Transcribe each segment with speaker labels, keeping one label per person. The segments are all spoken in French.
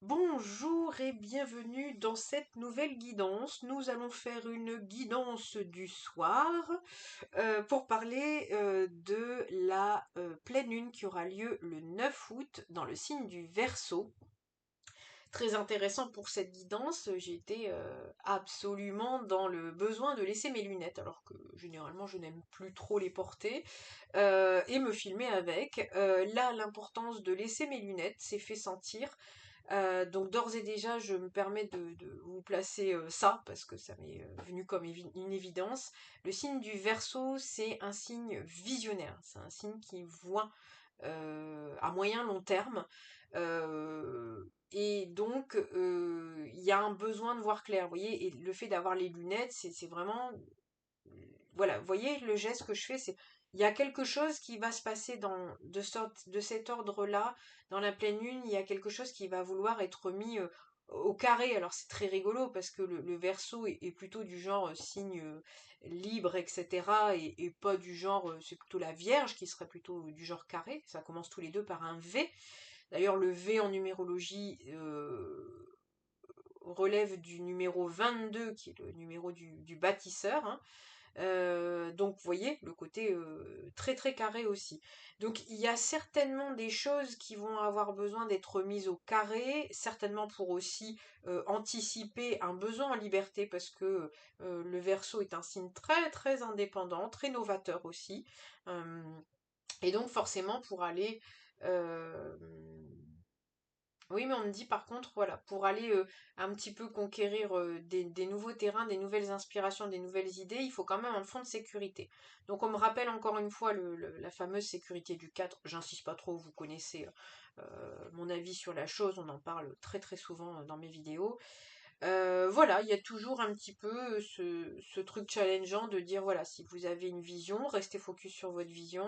Speaker 1: Bonjour et bienvenue dans cette nouvelle guidance. Nous allons faire une guidance du soir pour parler de la pleine lune qui aura lieu le 9 août dans le signe du Verseau. Très intéressant pour cette guidance, j'étais absolument dans le besoin de laisser mes lunettes, alors que généralement je n'aime plus trop les porter, et me filmer avec. Là, l'importance de laisser mes lunettes s'est fait sentir. Donc d'ores et déjà, je me permets de vous placer ça, parce que ça m'est venu comme une évidence. Le signe du Verseau, c'est un signe visionnaire, c'est un signe qui voit à moyen long terme. Et donc, il y a un besoin de voir clair, vous voyez, et le fait d'avoir les lunettes, c'est vraiment, voilà, vous voyez, le geste que je fais, c'est, il y a quelque chose qui va se passer de cet ordre-là, dans la pleine lune, il y a quelque chose qui va vouloir être mis au carré. Alors c'est très rigolo parce que le Verseau est plutôt du genre signe libre, etc. Et pas du genre, c'est plutôt la Vierge qui serait plutôt du genre carré. Ça commence tous les deux par un V. D'ailleurs, le V en numérologie relève du numéro 22, qui est le numéro du bâtisseur, hein. Donc vous voyez le côté très très carré aussi. Donc il y a certainement des choses qui vont avoir besoin d'être mises au carré, certainement pour aussi anticiper un besoin en liberté, parce que le Verseau est un signe très très indépendant, très novateur aussi. Euh, et donc forcément pour aller euh, oui, mais on me dit par contre, voilà, pour aller un petit peu conquérir des nouveaux terrains, des nouvelles inspirations, des nouvelles idées, il faut quand même un fond de sécurité. Donc on me rappelle encore une fois la fameuse sécurité du cadre. J'insiste pas trop, vous connaissez mon avis sur la chose, on en parle très très souvent dans mes vidéos. Voilà, il y a toujours un petit peu ce truc challengeant de dire, voilà, si vous avez une vision, restez focus sur votre vision.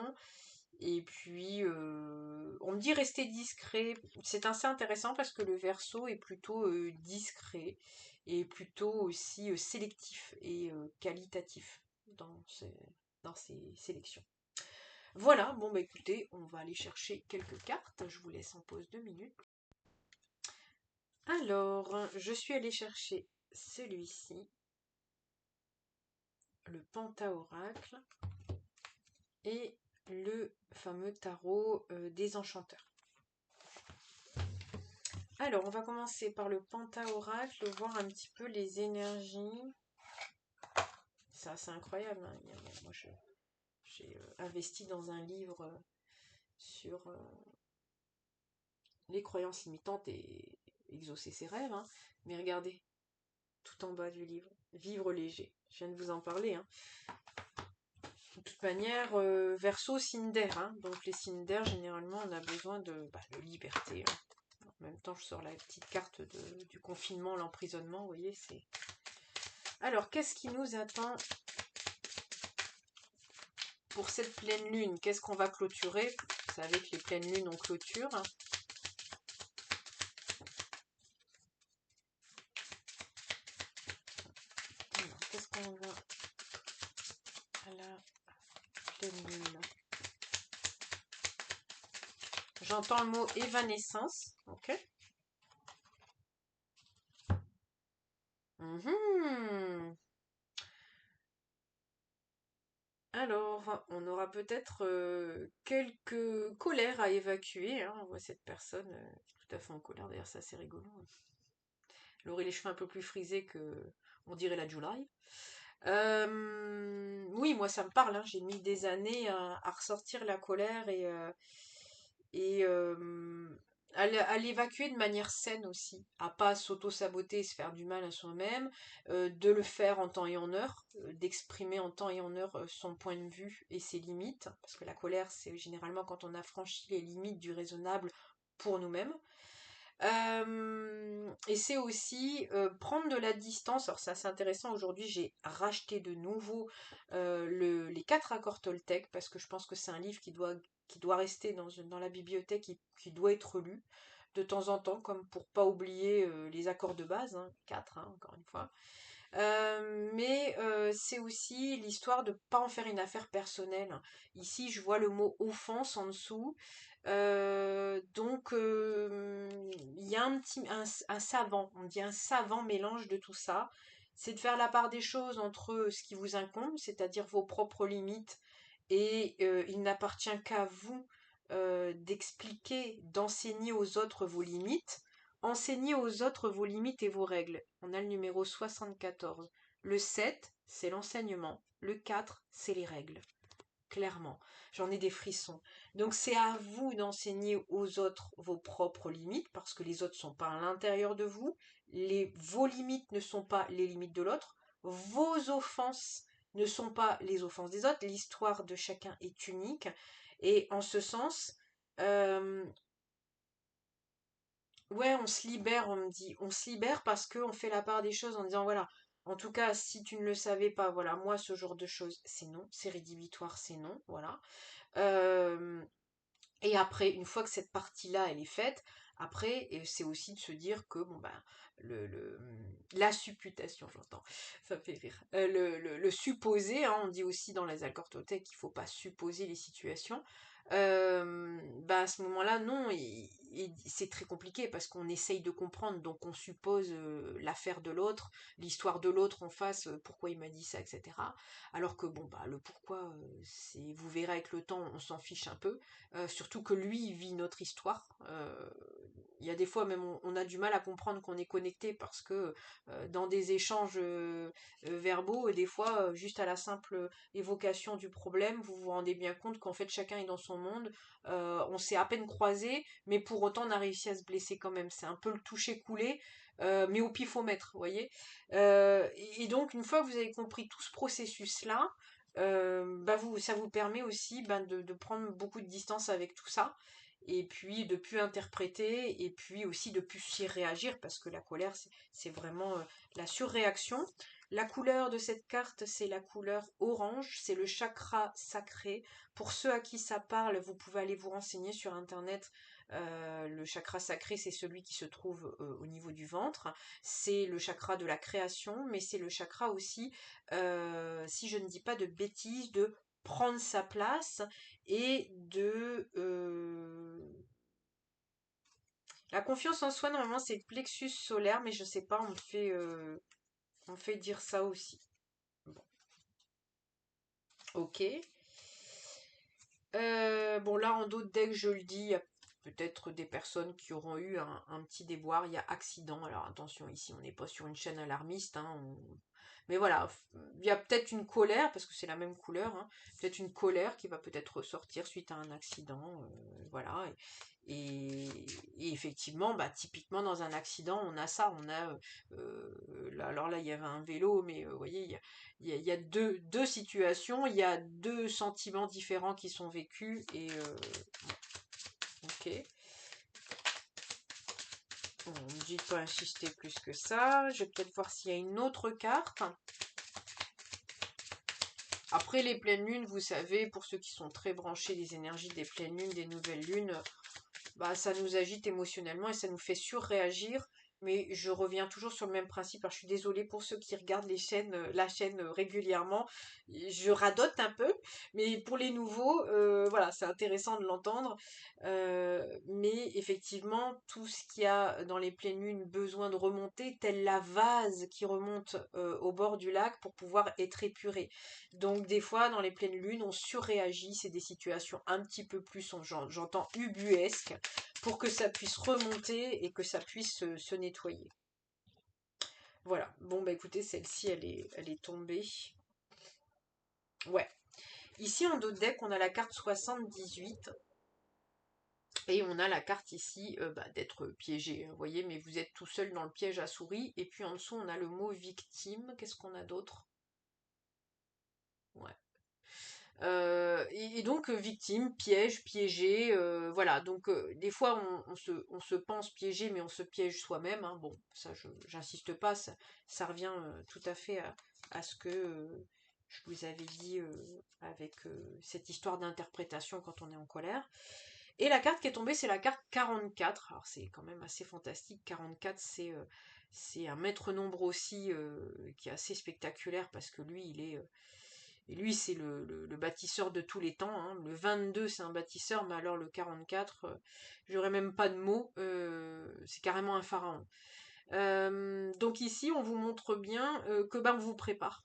Speaker 1: Et puis, on me dit rester discret. C'est assez intéressant parce que le Verseau est plutôt discret et plutôt aussi sélectif et qualitatif dans ses sélections. Voilà, bon bah écoutez, on va aller chercher quelques cartes. Je vous laisse en pause 2 minutes. Alors, je suis allée chercher celui-ci, le Pentaoracle, et le fameux tarot des enchanteurs. Alors, on va commencer par le Pentaoracle, voir un petit peu les énergies. C'est assez incroyable, hein. Moi, j'ai investi dans un livre sur les croyances limitantes et exaucer ses rêves, hein. Mais regardez, tout en bas du livre, vivre léger. Je viens de vous en parler, hein. De toute manière, Verseau, signe d'air, hein. Donc les signes d'air, généralement, on a besoin de liberté, hein. En même temps, je sors la petite carte du confinement, l'emprisonnement, vous voyez, c'est... Alors, qu'est-ce qui nous attend pour cette pleine lune? Qu'est-ce qu'on va clôturer? Vous savez que les pleines lunes, on clôture. Alors, qu'est-ce qu'on va à la pleine lune? J'entends le mot évanescence. Ok. Mhm. Alors, on aura peut-être quelques colères à évacuer, hein. On voit cette personne tout à fait en colère. D'ailleurs, c'est assez rigolo. Elle aurait les cheveux un peu plus frisés que, on dirait, la July. Oui, moi ça me parle, hein. J'ai mis des années à ressortir la colère et à l'évacuer de manière saine aussi, à pas s'auto-saboter et se faire du mal à soi-même, de le faire en temps et en heure, d'exprimer en temps et en heure son point de vue et ses limites, parce que la colère c'est généralement quand on a franchi les limites du raisonnable pour nous-mêmes. Et c'est aussi prendre de la distance. Alors, c'est assez intéressant. Aujourd'hui, j'ai racheté de nouveau les 4 accords Toltec parce que je pense que c'est un livre qui doit rester dans la bibliothèque, qui doit être lu de temps en temps, comme pour pas oublier les accords de base, hein, 4, hein, encore une fois. Mais c'est aussi l'histoire de pas en faire une affaire personnelle. Ici, je vois le mot offense en dessous. Donc, il y a un savant, on dit un savant mélange de tout ça. C'est de faire la part des choses entre ce qui vous incombe, c'est-à-dire vos propres limites, et il n'appartient qu'à vous d'expliquer, d'enseigner aux autres vos limites. Enseignez aux autres vos limites et vos règles. On a le numéro 74. Le 7, c'est l'enseignement. Le 4, c'est les règles. Clairement, j'en ai des frissons. Donc c'est à vous d'enseigner aux autres vos propres limites, parce que les autres ne sont pas à l'intérieur de vous. Vos limites ne sont pas les limites de l'autre. Vos offenses ne sont pas les offenses des autres. L'histoire de chacun est unique. Et en ce sens, euh, ouais, on se libère, on me dit. On se libère parce qu'on fait la part des choses en disant, voilà, en tout cas, si tu ne le savais pas, voilà, moi, ce genre de choses, c'est non. C'est rédhibitoire, c'est non, voilà. Euh, et après, une fois que cette partie-là, elle est faite, après, c'est aussi de se dire que, bon, ben, la supputation, j'entends, ça me fait rire. Le supposé, hein, on dit aussi dans les accords Toltec qu'il ne faut pas supposer les situations. Bah à ce moment-là, non, c'est très compliqué parce qu'on essaye de comprendre, donc on suppose l'affaire de l'autre, l'histoire de l'autre en face, pourquoi il m'a dit ça, etc. Alors que bon, bah le pourquoi, vous verrez avec le temps, on s'en fiche un peu. Surtout que lui il vit notre histoire. Il y a des fois même on a du mal à comprendre qu'on est connecté parce que dans des échanges verbaux, des fois juste à la simple évocation du problème, vous vous rendez bien compte qu'en fait chacun est dans son monde. On s'est à peine croisé, mais pour autant on a réussi à se blesser quand même. C'est un peu le toucher couler. Mais au pifomètre, vous voyez. Et donc, une fois que vous avez compris tout ce processus-là, bah ça vous permet aussi de prendre beaucoup de distance avec tout ça, et puis de plus interpréter, et puis aussi de plus s'y réagir, parce que la colère, c'est vraiment la surréaction. La couleur de cette carte, c'est la couleur orange, c'est le chakra sacré. Pour ceux à qui ça parle, vous pouvez aller vous renseigner sur Internet. Le chakra sacré, c'est celui qui se trouve au niveau du ventre. C'est le chakra de la création, mais c'est le chakra aussi, si je ne dis pas de bêtises, de prendre sa place et de... La confiance en soi, normalement, c'est le plexus solaire, mais je sais pas, on me fait dire ça aussi. Bon, ok. Bon, là, en d'autres decks, je le dis, il y a peut-être des personnes qui auront eu un petit déboire. Il y a accident. Alors attention, ici, on n'est pas sur une chaîne alarmiste, hein, mais voilà, il y a peut-être une colère, parce que c'est la même couleur, hein, peut-être une colère qui va peut-être ressortir suite à un accident, voilà. Et effectivement, bah, typiquement dans un accident, on a ça, on a, alors là, il y avait un vélo, mais vous voyez, il y a deux situations, il y a deux sentiments différents qui sont vécus, et ok. Bon, on me dit de pas insister plus que ça. Je vais peut-être voir s'il y a une autre carte. Après les pleines lunes, vous savez, pour ceux qui sont très branchés des énergies des pleines lunes, des nouvelles lunes, bah ça nous agite émotionnellement et ça nous fait surréagir. Mais je reviens toujours sur le même principe. Alors, je suis désolée pour ceux qui regardent la chaîne régulièrement. Je radote un peu, mais pour les nouveaux, voilà, c'est intéressant de l'entendre. Mais effectivement, tout ce qu'il y a dans les pleines lunes besoin de remonter, tel la vase qui remonte au bord du lac pour pouvoir être épuré. Donc des fois, dans les pleines lunes, on surréagit, c'est des situations un petit peu plus, j'entends ubuesques, pour que ça puisse remonter et que ça puisse se nettoyer. Voilà. Bon bah écoutez, celle-ci, elle est tombée. Ouais. Ici en dos de deck, on a la carte 78. Et on a la carte ici d'être piégé, vous voyez, mais vous êtes tout seul dans le piège à souris. Et puis en dessous, on a le mot victime. Qu'est-ce qu'on a d'autre? Ouais. Et donc victime, piège, piégé, voilà. Donc des fois on se pense piégé, mais on se piège soi-même, hein. Bon, ça j'insiste pas, ça revient tout à fait à ce que je vous avais dit avec cette histoire d'interprétation quand on est en colère. Et la carte qui est tombée, c'est la carte 44. Alors c'est quand même assez fantastique. 44, c'est un maître nombre aussi qui est assez spectaculaire parce que lui, et lui, c'est le bâtisseur de tous les temps, hein. Le 22, c'est un bâtisseur, mais alors le 44, j'aurais même pas de mots. c'est carrément un pharaon. Donc ici, on vous montre bien que on vous prépare.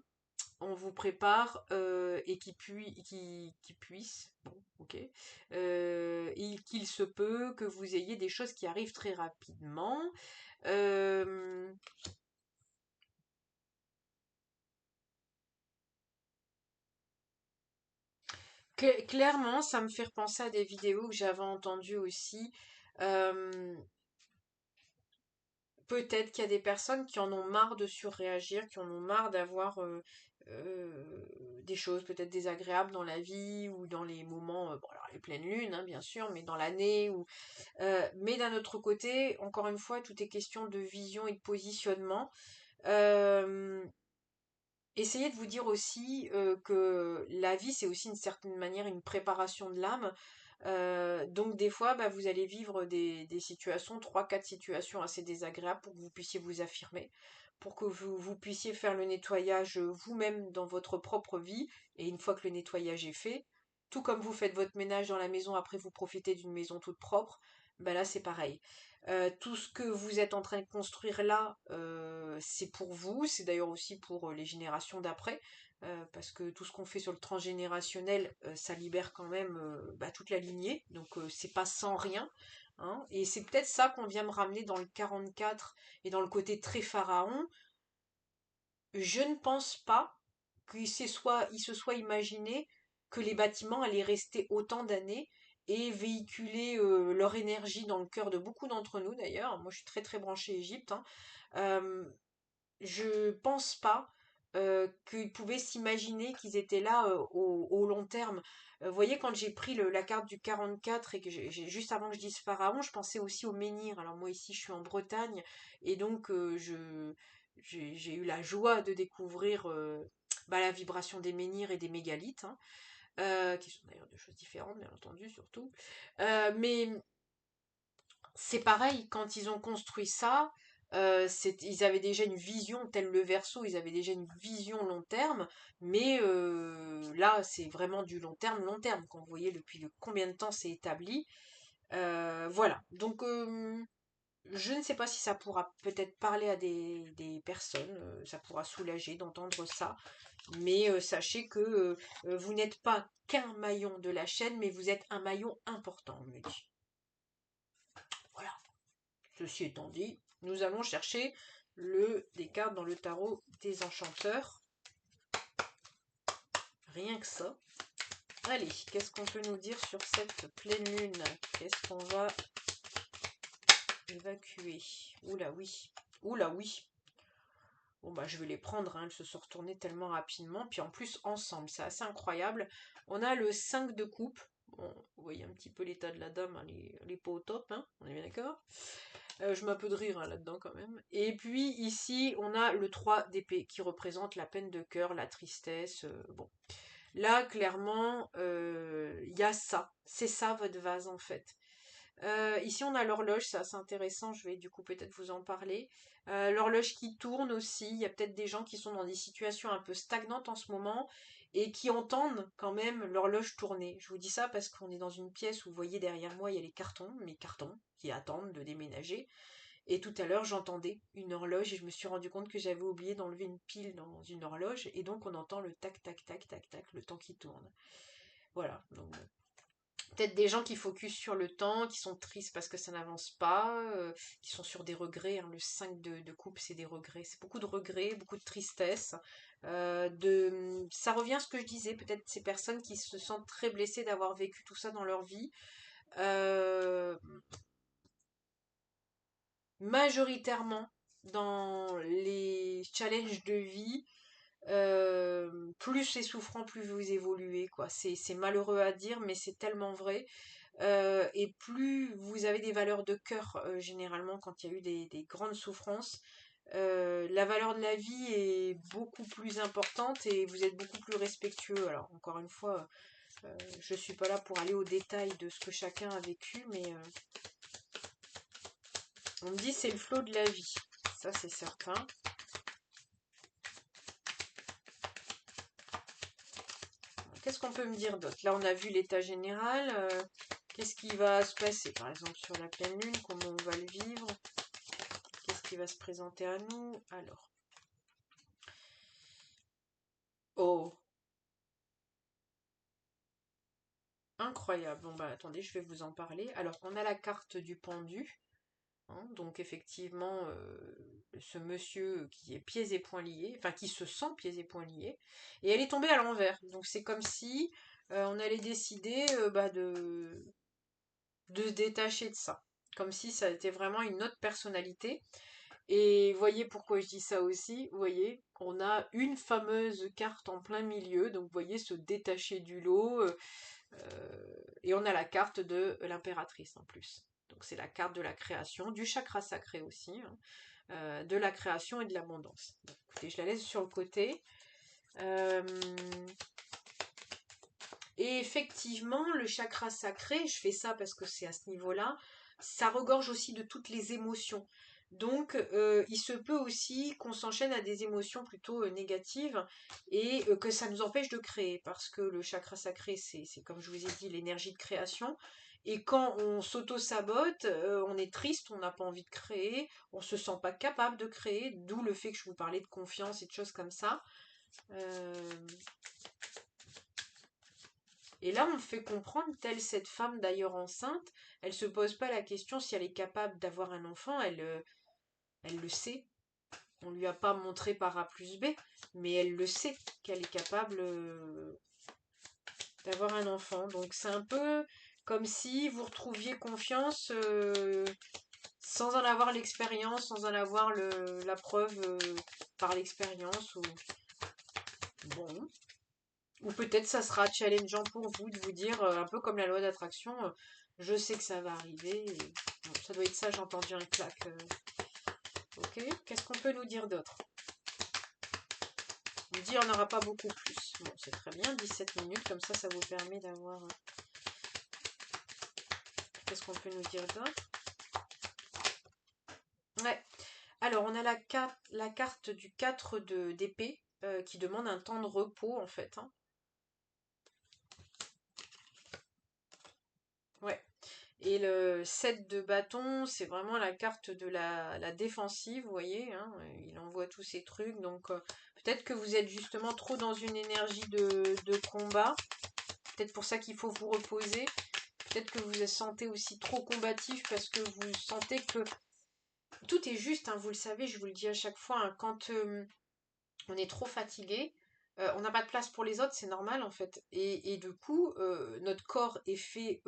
Speaker 1: On vous prépare et qui puisse, bon, ok, qu'il se peut que vous ayez des choses qui arrivent très rapidement. Euh, Clairement, ça me fait repenser à des vidéos que j'avais entendues aussi. Euh, Peut-être qu'il y a des personnes qui en ont marre de surréagir, qui en ont marre d'avoir des choses peut-être désagréables dans la vie ou dans les moments, bon alors les pleines lunes hein, bien sûr, mais dans l'année ou mais d'un autre côté, encore une fois, tout est question de vision et de positionnement. Euh, Essayez de vous dire aussi que la vie, c'est aussi une certaine manière une préparation de l'âme. Donc des fois, bah, vous allez vivre des situations, trois, quatre situations assez désagréables pour que vous puissiez vous affirmer, pour que vous puissiez faire le nettoyage vous-même dans votre propre vie. Et une fois que le nettoyage est fait, tout comme vous faites votre ménage dans la maison, après vous profitez d'une maison toute propre, bah là c'est pareil. Tout ce que vous êtes en train de construire là, c'est pour vous, c'est d'ailleurs aussi pour les générations d'après, parce que tout ce qu'on fait sur le transgénérationnel, ça libère quand même bah, toute la lignée, donc c'est pas sans rien. Hein, et c'est peut-être ça qu'on vient me ramener dans le 44 et dans le côté très pharaon. Je ne pense pas il se soit imaginé que les bâtiments allaient rester autant d'années et véhiculer leur énergie dans le cœur de beaucoup d'entre nous d'ailleurs. Moi je suis très très branchée Égypte. Hein. Euh, je pense pas qu'ils pouvaient s'imaginer qu'ils étaient là au long terme. Vous voyez, quand j'ai pris la carte du 44 et que juste avant que je dise Pharaon, je pensais aussi au menhir. Alors moi ici je suis en Bretagne et donc j'ai eu la joie de découvrir bah, la vibration des menhirs et des mégalithes, hein, qui sont d'ailleurs deux choses différentes bien entendu surtout. Mais c'est pareil, quand ils ont construit ça, ils avaient déjà une vision, tel le Verseau, ils avaient déjà une vision long terme, mais là, c'est vraiment du long terme, quand vous voyez depuis combien de temps c'est établi. Voilà, donc je ne sais pas si ça pourra peut-être parler à des personnes, ça pourra soulager d'entendre ça, mais sachez que vous n'êtes pas qu'un maillon de la chaîne, mais vous êtes un maillon important, on me dit. Voilà. Ceci étant dit, nous allons chercher des cartes dans le tarot des enchanteurs. Rien que ça. Allez, qu'est-ce qu'on peut nous dire sur cette pleine lune? Qu'est-ce qu'on va évacuer? Oula oui. Oula oui. Bon bah je vais les prendre, hein. Elles se sont retournées tellement rapidement. Puis en plus ensemble, c'est assez incroyable. On a le 5 de coupe. Bon, vous voyez un petit peu l'état de la dame, hein, elle est pas au top, hein, on est bien d'accord. Je mets un peu de rire hein, là-dedans quand même. Et puis ici, on a le 3 d'épée qui représente la peine de cœur, la tristesse. Bon, là, clairement, il y a ça. C'est ça votre vase en fait. Ici, on a l'horloge, c'est assez intéressant. Je vais du coup peut-être vous en parler. L'horloge qui tourne aussi. Il y a peut-être des gens qui sont dans des situations un peu stagnantes en ce moment et qui entendent quand même l'horloge tourner. Je vous dis ça parce qu'on est dans une pièce où vous voyez derrière moi, il y a mes cartons qui attendent de déménager. Et tout à l'heure, j'entendais une horloge et je me suis rendu compte que j'avais oublié d'enlever une pile dans une horloge et donc on entend le tac tac tac tac tac, le temps qui tourne. Voilà, donc peut-être des gens qui focusent sur le temps, qui sont tristes parce que ça n'avance pas, qui sont sur des regrets. Hein. Le 5 de coupe, c'est des regrets. C'est beaucoup de regrets, beaucoup de tristesse. Ça revient à ce que je disais, peut-être ces personnes qui se sentent très blessées d'avoir vécu tout ça dans leur vie. Euh, Majoritairement, dans les challenges de vie, plus c'est souffrant, plus vous évoluez, quoi. C'est malheureux à dire, mais c'est tellement vrai. Et plus vous avez des valeurs de cœur, généralement, quand il y a eu des grandes souffrances, la valeur de la vie est beaucoup plus importante et vous êtes beaucoup plus respectueux. Alors, encore une fois, je suis pas là pour aller au détail de ce que chacun a vécu, mais on me dit c'est le flot de la vie. Ça, c'est certain. Qu'est-ce qu'on peut me dire d'autre? Là, on a vu l'état général. Qu'est-ce qui va se passer, par exemple, sur la pleine lune? Comment on va le vivre? va se présenter à nous. Alors. Oh, incroyable. Bon bah attendez, je vais vous en parler. Alors, on a la carte du pendu. Hein, donc effectivement, ce monsieur qui est pieds et poings liés, enfin qui se sent pieds et poings liés, et elle est tombée à l'envers. Donc c'est comme si on allait décider de se détacher de ça. Comme si ça était vraiment une autre personnalité. Et voyez pourquoi je dis ça aussi. Vous voyez, on a une fameuse carte en plein milieu. Donc vous voyez, se détacher du lot. Et on a la carte de l'impératrice en plus. Donc c'est la carte de la création, du chakra sacré aussi, hein, de la création et de l'abondance. Écoutez, je la laisse sur le côté. Euh, et effectivement, le chakra sacré, je fais ça parce que c'est à ce niveau-là, ça regorge aussi de toutes les émotions. Donc, il se peut aussi qu'on s'enchaîne à des émotions plutôt négatives et que ça nous empêche de créer parce que le chakra sacré, c'est comme je vous ai dit, l'énergie de création. Et quand on s'auto-sabote, on est triste, on n'a pas envie de créer, on se sent pas capable de créer, d'où le fait que je vous parlais de confiance et de choses comme ça. Euh, Et là, on me fait comprendre, telle cette femme d'ailleurs enceinte, elle se pose pas la question si elle est capable d'avoir un enfant, elle le sait. On lui a pas montré par A plus B, mais elle le sait qu'elle est capable d'avoir un enfant. Donc c'est un peu comme si vous retrouviez confiance sans en avoir l'expérience, sans en avoir la preuve par l'expérience. Bon, ou peut-être ça sera challengeant pour vous de vous dire, un peu comme la loi d'attraction, je sais que ça va arriver. Et bon, ça doit être ça, j'ai entendu un clac. Ok, qu'est-ce qu'on peut nous dire d'autre? On dit on n'aura pas beaucoup plus. Bon, c'est très bien, 17 minutes, comme ça vous permet d'avoir... Qu'est-ce qu'on peut nous dire d'autre? Ouais, alors on a la carte du 4 d'épée qui demande un temps de repos en fait. Hein. Ouais. Et le 7 de bâton, c'est vraiment la carte de la défensive, vous voyez, hein, il envoie tous ces trucs, donc peut-être que vous êtes justement trop dans une énergie de combat, peut-être pour ça qu'il faut vous reposer, peut-être que vous vous sentez aussi trop combatif parce que vous sentez que tout est juste, hein, vous le savez, je vous le dis à chaque fois, hein, quand on est trop fatigué, on n'a pas de place pour les autres, c'est normal en fait. Et du coup, notre corps est fait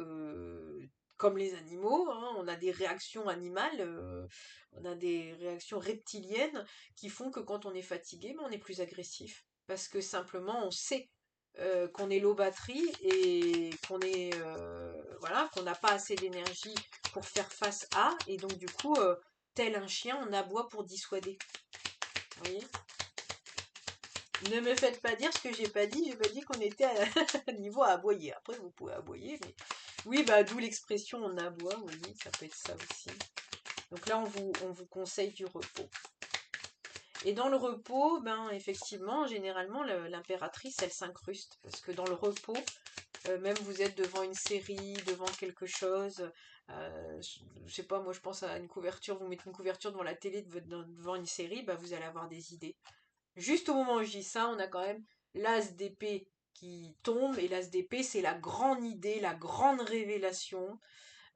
Speaker 1: comme les animaux, hein, on a des réactions animales, on a des réactions reptiliennes qui font que quand on est fatigué, ben, on est plus agressif. Parce que simplement, on sait qu'on est low batterie et qu'on est voilà, qu'on n'a pas assez d'énergie pour faire face à, et donc du coup, tel un chien, on aboie pour dissuader. Vous voyez? Ne me faites pas dire ce que j'ai pas dit qu'on était à niveau à aboyer. Après, vous pouvez aboyer, mais... Oui, bah d'où l'expression on aboie, oui, ça peut être ça aussi. Donc là, on vous conseille du repos. Et dans le repos, ben effectivement, généralement, l'impératrice, elle s'incruste. Parce que dans le repos, même vous êtes devant une série, devant quelque chose, je sais pas, moi je pense à une couverture, vous mettez une couverture devant la télé, devant une série, bah vous allez avoir des idées. Juste au moment où je dis ça, on a quand même l'as d'épée qui tombe, et l'as d'épée, c'est la grande idée, la grande révélation.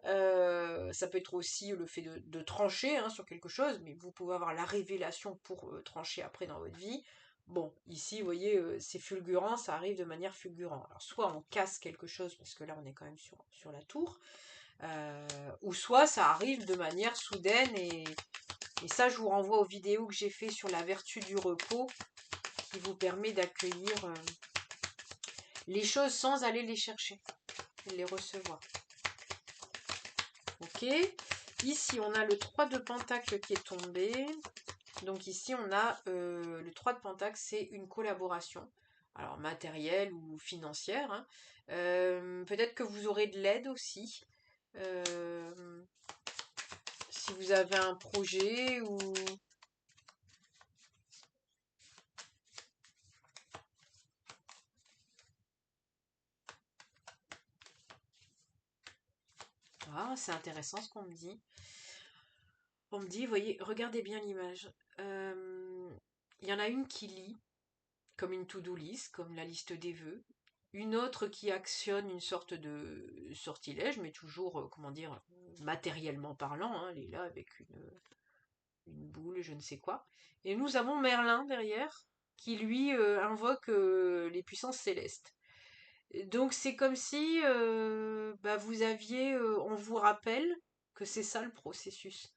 Speaker 1: Ça peut être aussi le fait de trancher hein, sur quelque chose, mais vous pouvez avoir la révélation pour trancher après dans votre vie. Bon, ici, vous voyez, c'est fulgurant, ça arrive de manière fulgurante. Alors, soit on casse quelque chose, parce que là, on est quand même sur la tour, ou soit ça arrive de manière soudaine, et ça, je vous renvoie aux vidéos que j'ai fait sur la vertu du repos, qui vous permet d'accueillir les choses sans aller les chercher, et les recevoir. Ok. Ici, on a le 3 de Pentacle qui est tombé. Donc ici, on a le 3 de Pentacle, c'est une collaboration. Alors matérielle ou financière. Hein. Peut-être que vous aurez de l'aide aussi. Si vous avez un projet ou... Ah, c'est intéressant ce qu'on me dit. On me dit, voyez, regardez bien l'image. Il y en a une qui lit, comme une to-do list, comme la liste des vœux. Une autre qui actionne une sorte de sortilège, mais toujours, comment dire, matériellement parlant, hein, elle est là avec une boule, je ne sais quoi. Et nous avons Merlin derrière, qui lui invoque les puissances célestes. Donc c'est comme si bah, vous aviez, on vous rappelle que c'est ça le processus.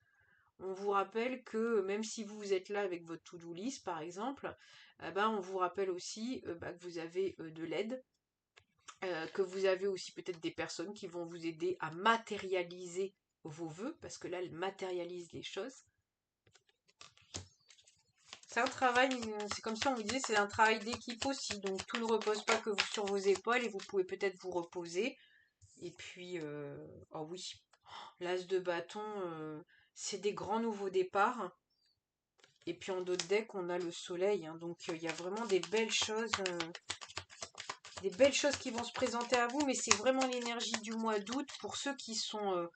Speaker 1: On vous rappelle que même si vous êtes là avec votre to-do list, par exemple, ben, on vous rappelle aussi bah, que vous avez de l'aide, que vous avez aussi peut-être des personnes qui vont vous aider à matérialiser vos vœux, parce que là, elles matérialisent les choses. C'est un travail, c'est comme si on vous disait, c'est un travail d'équipe aussi, donc tout ne repose pas que sur vos épaules, et vous pouvez peut-être vous reposer. Et puis, oh oui, l'as de bâton, c'est des grands nouveaux départs. Et puis en d'autres decks, on a le soleil, hein, donc il y a vraiment des belles choses qui vont se présenter à vous, mais c'est vraiment l'énergie du mois d'août pour ceux qui sont,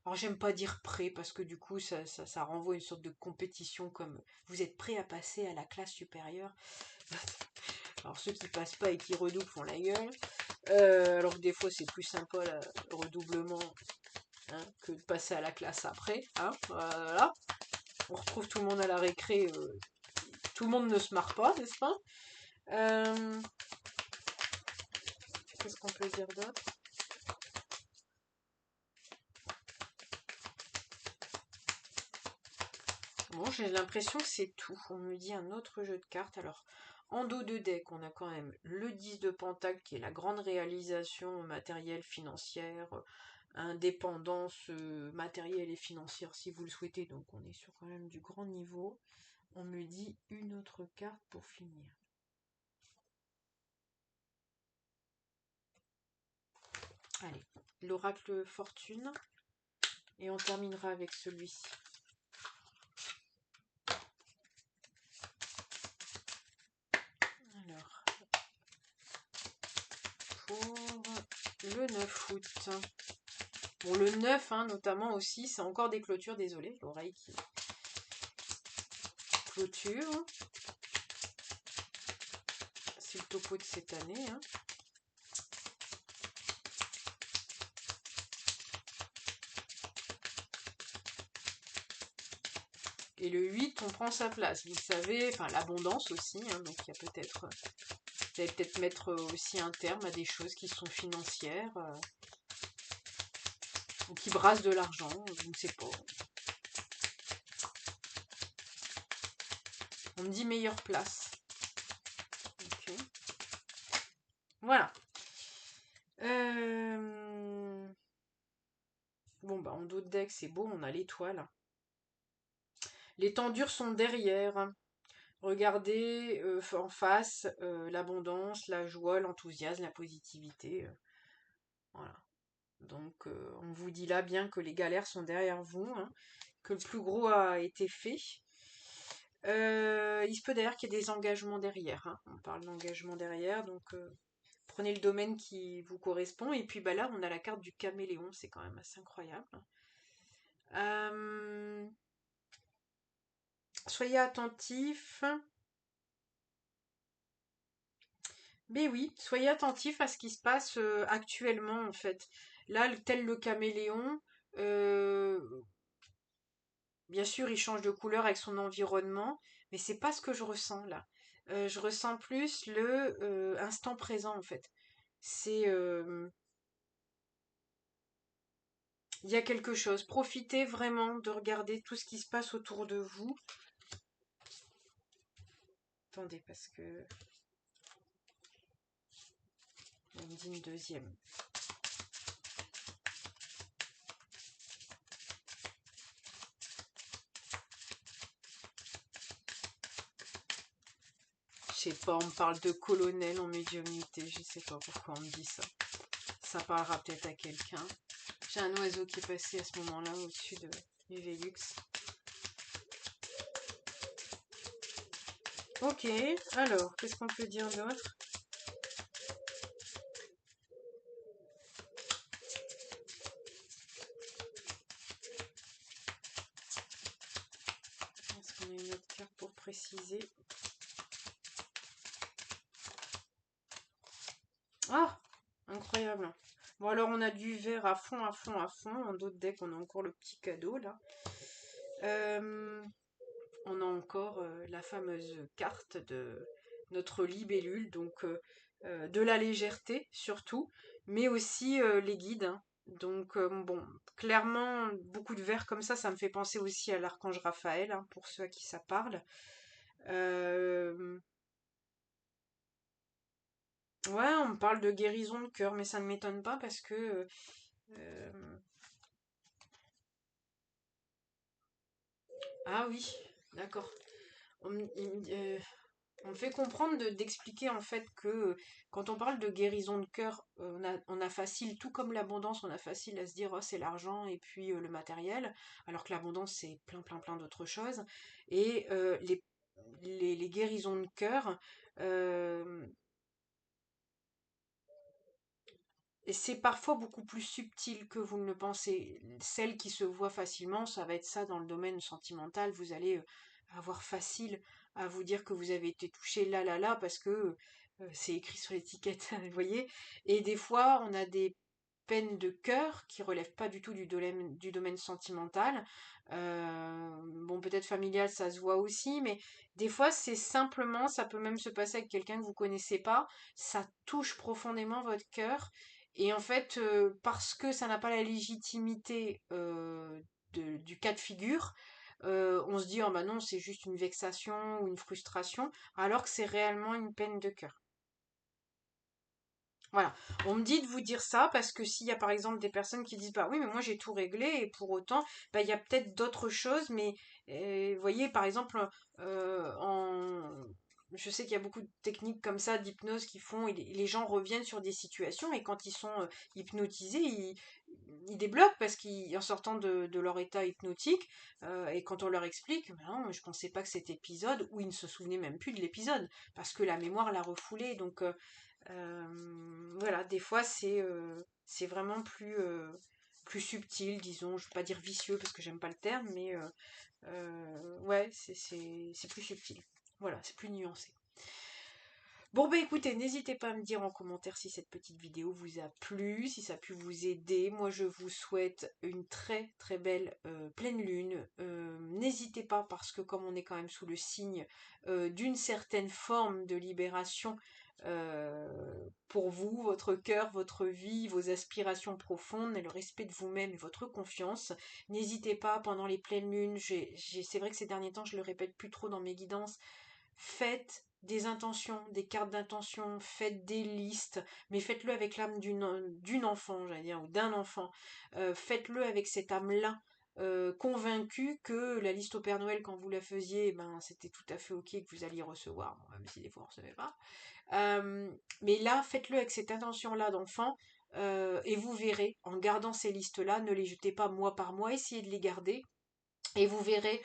Speaker 1: alors j'aime pas dire prêts, parce que du coup ça renvoie à une sorte de compétition, comme vous êtes prêts à passer à la classe supérieure. Alors ceux qui passent pas et qui redoublent font la gueule, alors que des fois c'est plus sympa le redoublement, hein, que de passer à la classe après, hein, voilà. On retrouve tout le monde à la récré, tout le monde ne se marre pas, n'est-ce pas? Qu'est-ce qu'on peut dire d'autre? Bon, j'ai l'impression que c'est tout. On me dit un autre jeu de cartes. Alors, en dos de deck, on a quand même le 10 de Pentacle, qui est la grande réalisation matérielle, financière, indépendance matérielle et financière si vous le souhaitez. Donc, on est sur quand même du grand niveau. On me dit une autre carte pour finir. Allez, l'oracle fortune. Et on terminera avec celui-ci. Alors, pour le 9 août. Bon, le 9, hein, notamment aussi, c'est encore des clôtures, désolé, l'oreille qui clôture. C'est le topo de cette année. Hein. Et le 8, on prend sa place. Vous savez, enfin l'abondance aussi, hein, donc il y a peut-être, vous allez peut-être mettre aussi un terme à des choses qui sont financières, ou qui brassent de l'argent, je ne sais pas. On me dit meilleure place. Okay. Voilà. Bon, bah en dos de deck, c'est beau, on a l'étoile. Les tendures sont derrière. Regardez en face l'abondance, la joie, l'enthousiasme, la positivité. Voilà. Donc on vous dit là bien que les galères sont derrière vous, hein, que le plus gros a été fait. Il se peut d'ailleurs qu'il y ait des engagements derrière. Hein. On parle d'engagement derrière, donc prenez le domaine qui vous correspond. Et puis bah là, on a la carte du caméléon, c'est quand même assez incroyable. Soyez attentifs. Mais oui, soyez attentifs à ce qui se passe actuellement en fait. Là, tel le caméléon, euh, bien sûr, il change de couleur avec son environnement, mais c'est pas ce que je ressens là. Je ressens plus le instant présent en fait. C'est, il y a quelque chose. Profitez vraiment de regarder tout ce qui se passe autour de vous. Attendez, parce que on me dit une deuxième. Je sais pas, on me parle de colonel en médiumnité, je sais pas pourquoi on me dit ça. Ça parlera peut-être à quelqu'un. J'ai un oiseau qui est passé à ce moment-là au-dessus du Vélux. Ok, alors, qu'est-ce qu'on peut dire d'autre? On met une autre carte pour préciser. Ah, incroyable. Bon, alors on a du vert à fond, à fond, à fond. En d'autres decks, on a encore le petit cadeau, là. On a encore la fameuse carte de notre libellule, donc de la légèreté, surtout, mais aussi les guides, hein. Donc, bon, clairement, beaucoup de vert comme ça me fait penser aussi à l'archange Raphaël, hein, pour ceux à qui ça parle. Euh, Ouais, on me parle de guérison de cœur, mais ça ne m'étonne pas parce que euh, ah oui, d'accord. On me fait comprendre d'expliquer en fait que quand on parle de guérison de cœur, on a facile, tout comme l'abondance, on a facile à se dire oh, c'est l'argent et puis le matériel, alors que l'abondance c'est plein plein plein d'autres choses. Et les guérisons de cœur, euh, et c'est parfois beaucoup plus subtil que vous ne le pensez. Celles qui se voient facilement, ça va être ça dans le domaine sentimental. Vous allez avoir facile à vous dire que vous avez été touché là, là, là, parce que c'est écrit sur l'étiquette, vous voyez. Et des fois, on a des peines de cœur qui relèvent pas du tout du domaine sentimental. Bon, peut-être familial, ça se voit aussi, mais des fois, c'est simplement, ça peut même se passer avec quelqu'un que vous connaissez pas. Ça touche profondément votre cœur et en fait, parce que ça n'a pas la légitimité du cas de figure, on se dit, oh bah non, c'est juste une vexation ou une frustration, alors que c'est réellement une peine de cœur. Voilà. On me dit de vous dire ça parce que s'il y a par exemple des personnes qui disent, bah oui, mais moi j'ai tout réglé et pour autant, bah il y a peut-être d'autres choses, mais vous voyez, par exemple, en je sais qu'il y a beaucoup de techniques comme ça d'hypnose qui font, et les gens reviennent sur des situations et quand ils sont hypnotisés, ils débloquent parce qu'en sortant de leur état hypnotique, et quand on leur explique, ben non, mais je pensais pas que cet épisode, ou ils ne se souvenaient même plus de l'épisode, parce que la mémoire l'a refoulé. Donc voilà, des fois c'est vraiment plus subtil, disons, je ne veux pas dire vicieux parce que j'aime pas le terme, mais ouais, c'est plus subtil. Voilà, c'est plus nuancé. Bon bah écoutez, n'hésitez pas à me dire en commentaire si cette petite vidéo vous a plu, si ça a pu vous aider. Moi je vous souhaite une très très belle pleine lune. N'hésitez pas parce que comme on est quand même sous le signe d'une certaine forme de libération pour vous, votre cœur, votre vie, vos aspirations profondes et le respect de vous-même et votre confiance, n'hésitez pas pendant les pleines lunes, c'est vrai que ces derniers temps je le répète plus trop dans mes guidances, faites des intentions, des cartes d'intention, faites des listes, mais faites-le avec l'âme d'une enfant, j'allais dire, ou d'un enfant. Faites-le avec cette âme-là, convaincue que la liste au Père Noël, quand vous la faisiez, ben, c'était tout à fait ok que vous alliez recevoir, bon, même si des fois on ne recevait pas. Mais là, faites-le avec cette intention-là d'enfant, et vous verrez, en gardant ces listes-là, ne les jetez pas mois par mois, essayez de les garder, et vous verrez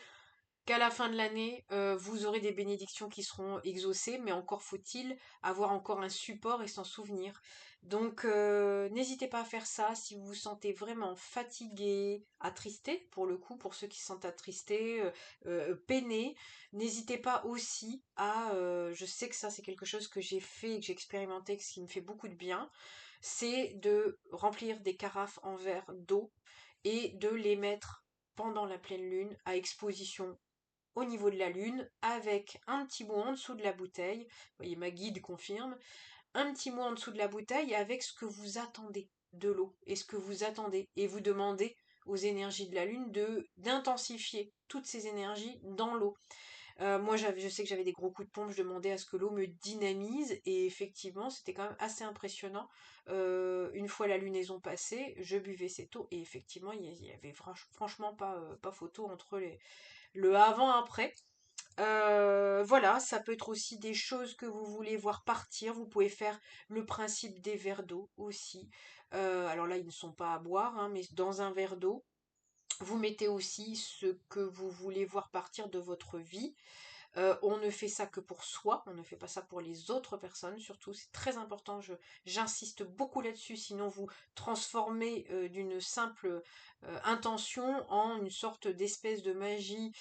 Speaker 1: qu'à la fin de l'année, vous aurez des bénédictions qui seront exaucées, mais encore faut-il avoir encore un support et s'en souvenir. Donc, n'hésitez pas à faire ça si vous vous sentez vraiment fatigué, attristé, pour le coup, pour ceux qui se sentent attristés, peinés. N'hésitez pas aussi à, je sais que ça c'est quelque chose que j'ai fait et que j'ai expérimenté, ce qui me fait beaucoup de bien, c'est de remplir des carafes en verre d'eau et de les mettre pendant la pleine lune à exposition au niveau de la lune avec un petit mot en dessous de la bouteille. Vous voyez, ma guide confirme. Un petit mot en dessous de la bouteille avec ce que vous attendez de l'eau et ce que vous attendez. Et vous demandez aux énergies de la lune d'intensifier toutes ces énergies dans l'eau. Moi, je sais que j'avais des gros coups de pompe, je demandais à ce que l'eau me dynamise, et effectivement, c'était quand même assez impressionnant. Une fois la lunaison passée, je buvais cette eau, et effectivement, il y avait franchement pas photo entre le avant-après. Voilà, ça peut être aussi des choses que vous voulez voir partir. Vous pouvez faire le principe des verres d'eau aussi. Alors là, ils ne sont pas à boire, hein, mais dans un verre d'eau, vous mettez aussi ce que vous voulez voir partir de votre vie. On ne fait ça que pour soi, on ne fait pas ça pour les autres personnes, surtout, c'est très important, j'insiste beaucoup là-dessus, sinon vous transformez d'une simple intention en une sorte d'espèce de magie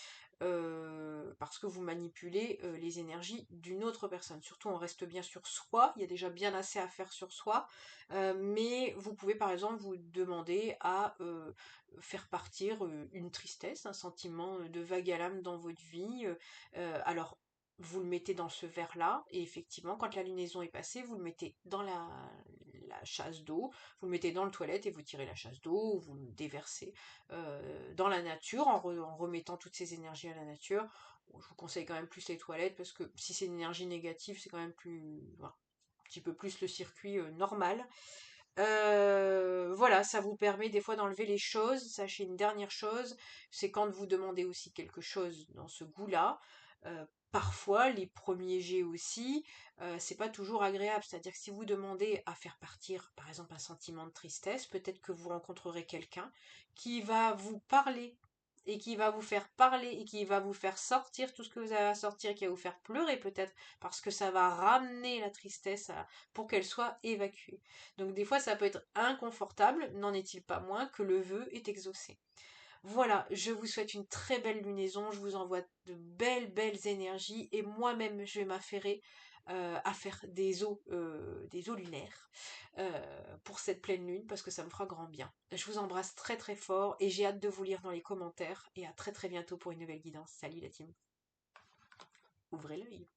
Speaker 1: parce que vous manipulez les énergies d'une autre personne. Surtout, on reste bien sur soi, il y a déjà bien assez à faire sur soi, mais vous pouvez par exemple vous demander à faire partir une tristesse, un sentiment de vague à l'âme dans votre vie. Alors, vous le mettez dans ce verre-là, et effectivement, quand la lunaison est passée, vous le mettez dans la chasse d'eau, vous le mettez dans le toilette et vous tirez la chasse d'eau, ou vous le déversez dans la nature en remettant toutes ces énergies à la nature. Bon, je vous conseille quand même plus les toilettes parce que si c'est une énergie négative, c'est quand même plus, voilà, un petit peu plus le circuit normal. Voilà, ça vous permet des fois d'enlever les choses. Sachez une dernière chose, c'est quand vous demandez aussi quelque chose dans ce goût-là. Parfois, les premiers jets aussi, c'est pas toujours agréable. C'est-à-dire que si vous demandez à faire partir, par exemple, un sentiment de tristesse, peut-être que vous rencontrerez quelqu'un qui va vous parler et qui va vous faire parler et qui va vous faire sortir tout ce que vous avez à sortir, qui va vous faire pleurer peut-être, parce que ça va ramener la tristesse pour qu'elle soit évacuée. Donc des fois, ça peut être inconfortable, n'en est-il pas moins que le vœu est exaucé. Voilà, je vous souhaite une très belle lunaison, je vous envoie de belles énergies et moi-même je vais m'affairer à faire des eaux lunaires pour cette pleine lune parce que ça me fera grand bien. Je vous embrasse très très fort et j'ai hâte de vous lire dans les commentaires et à très très bientôt pour une nouvelle guidance. Salut la team, ouvrez l'œil.